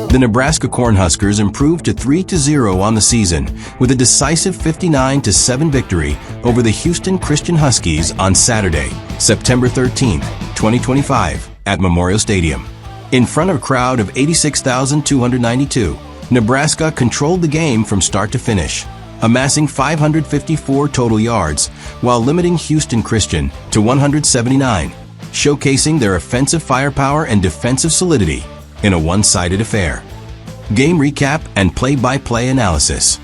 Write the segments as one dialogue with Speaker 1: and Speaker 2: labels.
Speaker 1: The Nebraska Cornhuskers improved to 3-0 on the season with a decisive 59-7 victory over the Houston Christian Huskies on Saturday, September 13, 2025, at Memorial Stadium. In front of a crowd of 86,292, Nebraska controlled the game from start to finish, amassing 554 total yards while limiting Houston Christian to 179, showcasing their offensive firepower and defensive solidity in a one-sided affair. Game recap and play-by-play analysis.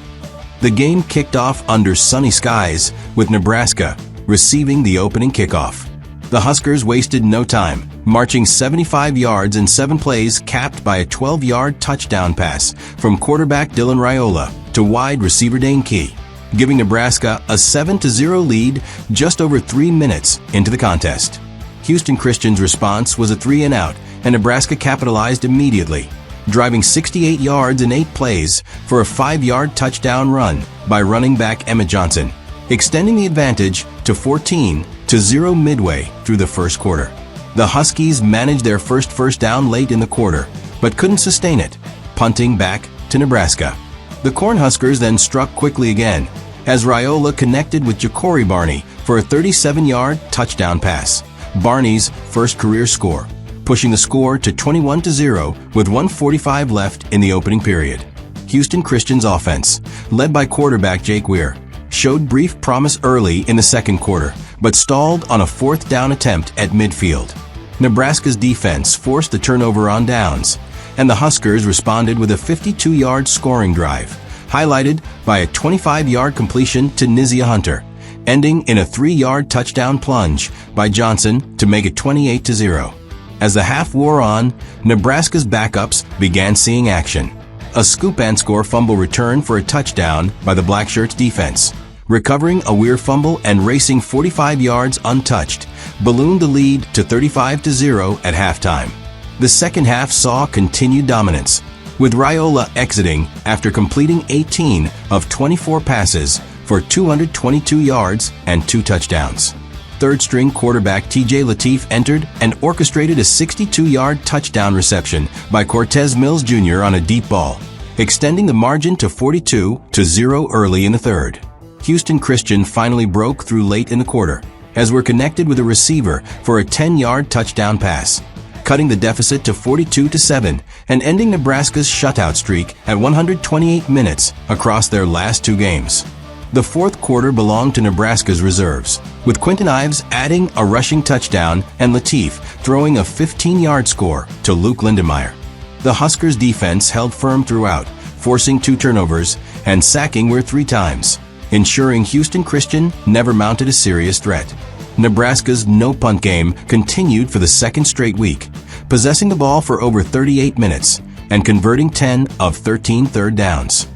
Speaker 1: The game kicked off under sunny skies with Nebraska receiving the opening kickoff. The Huskers wasted no time, marching 75 yards in 7 plays capped by a 12-yard touchdown pass from quarterback Dylan Raiola to wide receiver Dane Key, giving Nebraska a 7-0 lead just over 3 minutes into the contest. Houston Christian's response was a 3-and-out, and Nebraska capitalized immediately, driving 68 yards in 8 plays for a 5-yard touchdown run by running back Emmett Johnson, extending the advantage to 14-0 midway through the first quarter. The Huskies managed their first down late in the quarter, but couldn't sustain it, punting back to Nebraska. The Cornhuskers then struck quickly again, as Raiola connected with Ja'Cory Barney for a 37-yard touchdown pass, Barney's first career score, pushing the score to 21-0 with 1:45 left in the opening period. Houston Christian's offense, led by quarterback Jake Weir, showed brief promise early in the second quarter, but stalled on a 4th down attempt at midfield. Nebraska's defense forced the turnover on downs, and the Huskers responded with a 52-yard scoring drive, highlighted by a 25-yard completion to Nebraska Hunter, ending in a 3-yard touchdown plunge by Johnson to make it 28-0. As the half wore on, Nebraska's backups began seeing action. A scoop-and-score fumble return for a touchdown by the Blackshirts defense, recovering a Weir fumble and racing 45 yards untouched, ballooned the lead to 35-0 at halftime. The second half saw continued dominance, with Raiola exiting after completing 18 of 24 passes for 222 yards and 2 touchdowns. Third-string quarterback TJ Lateef entered and orchestrated a 62-yard touchdown reception by Cortez Mills Jr. on a deep ball, extending the margin to 42-0 early in the third. Houston Christian finally broke through late in the quarter, as we're connected with a receiver for a 10-yard touchdown pass, cutting the deficit to 42-7 and ending Nebraska's shutout streak at 128 minutes across their last 2 games. The fourth quarter belonged to Nebraska's reserves, with Quinton Ives adding a rushing touchdown and Lateef throwing a 15-yard score to Luke Lindenmeyer. The Huskers' defense held firm throughout, forcing 2 turnovers and sacking Weir 3 times, ensuring Houston Christian never mounted a serious threat. Nebraska's no-punt game continued for the second straight week, possessing the ball for over 38 minutes and converting 10 of 13 third downs.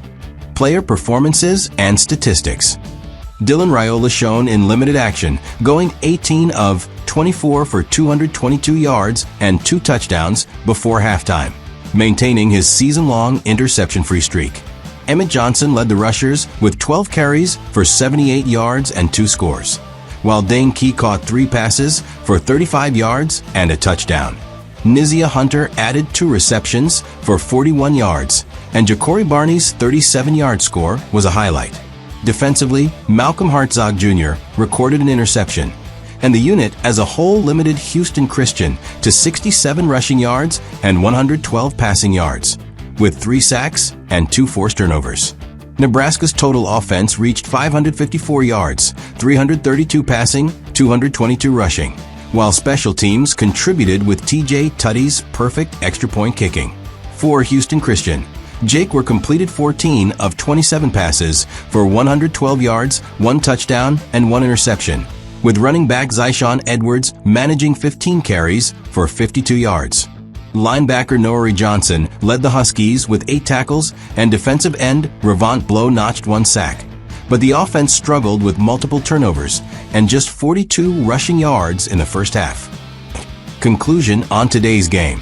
Speaker 1: Player performances and statistics. Dylan Raiola shown in limited action, going 18 of 24 for 222 yards and 2 touchdowns before halftime, maintaining his season-long interception-free streak. Emmett Johnson led the rushers with 12 carries for 78 yards and 2 scores, while Dane Key caught 3 passes for 35 yards and a touchdown. Nebraska Hunter added 2 receptions for 41 yards, and Ja'Cory Barney's 37-yard score was a highlight. Defensively, Malcolm Hartzog Jr. recorded an interception, and the unit as a whole limited Houston Christian to 67 rushing yards and 112 passing yards, with 3 sacks and 2 forced turnovers. Nebraska's total offense reached 554 yards, 332 passing, 222 rushing, while special teams contributed with TJ Tutty's perfect extra point kicking. For Houston Christian, Jake Weir completed 14 of 27 passes for 112 yards, 1 touchdown, and 1 interception, with running back Zyshawn Edwards managing 15 carries for 52 yards. Linebacker Noari Johnson led the Huskies with 8 tackles, and defensive end Revant Blow notched 1 sack. But the offense struggled with multiple turnovers and just 42 rushing yards in the first half. Conclusion on today's game.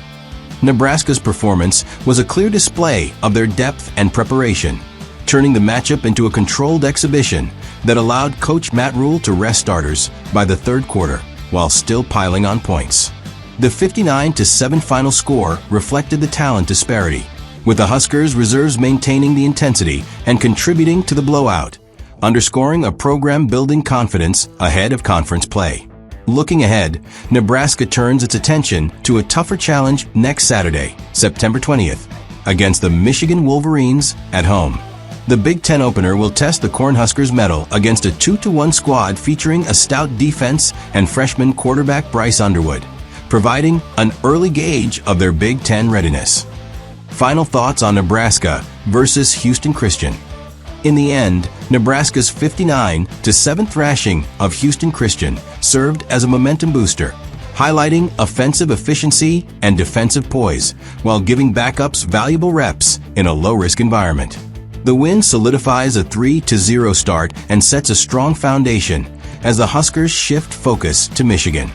Speaker 1: Nebraska's performance was a clear display of their depth and preparation, turning the matchup into a controlled exhibition that allowed Coach Matt Rule to rest starters by the third quarter while still piling on points. The 59-7 final score reflected the talent disparity, with the Huskers reserves maintaining the intensity and contributing to the blowout, underscoring a program-building confidence ahead of conference play. Looking ahead, Nebraska turns its attention to a tougher challenge next Saturday, September 20th, against the Michigan Wolverines at home. The Big Ten opener will test the Cornhuskers' mettle against a 2-1 squad featuring a stout defense and freshman quarterback Bryce Underwood, providing an early gauge of their Big Ten readiness. Final thoughts on Nebraska versus Houston Christian. In the end, Nebraska's 59-7 thrashing of Houston Christian served as a momentum booster, highlighting offensive efficiency and defensive poise while giving backups valuable reps in a low-risk environment. The win solidifies a 3-0 start and sets a strong foundation as the Huskers shift focus to Michigan.